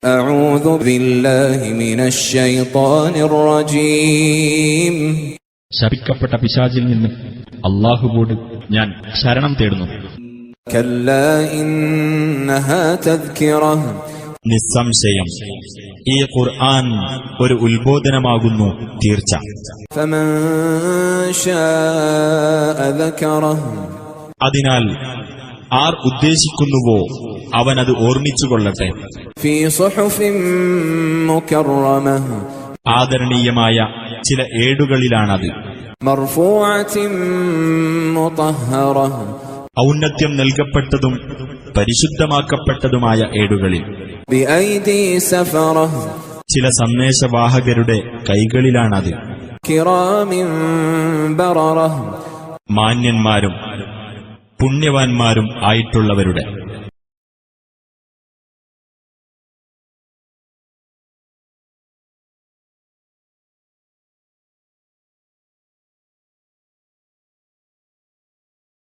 അഊദു ബില്ലാഹി മിനശ് ശൈത്വാനിർ റജീം. ശപിക്കപ്പെട്ട പിശാചിൽ നിന്ന് അല്ലാഹുവോട് ഞാൻ ശരണം തേടുന്നു. കല്ലാ ഇന്നഹാ തദ്കിറ. നിസ്സംശയം ഈ ഖുർആൻ ഒരു ഉത്ബോധനമാകുന്നു തീർച്ച. ഫമൻ ശാഅ ദകറഹ. അതിനാൽ ആർ ഉദ്ദേശിക്കുന്നുവോ അവനത് ഓർമ്മിച്ചുകൊള്ളട്ടെ. ഫീ സുഹുഫിൻ മുകറമഹ. ആദരണീയമായ ചില ഏടുകളിലാണത്. മർഫൂഅത്തിൻ മുതഹ്ഹറഹ. ഔന്നത്യം നൽകപ്പെട്ടതും പരിശുദ്ധമാക്കപ്പെട്ടതുമായ ഏടുകളിൽ. ബിഐദി സഫറഹ. ചില സന്ദേശവാഹകരുടെ കൈകളിലാണത്. കിറാമിൻ ബററഹ. മാന്യന്മാരും പുണ്യവാന്മാരും ആയിട്ടുള്ളവരുടെ.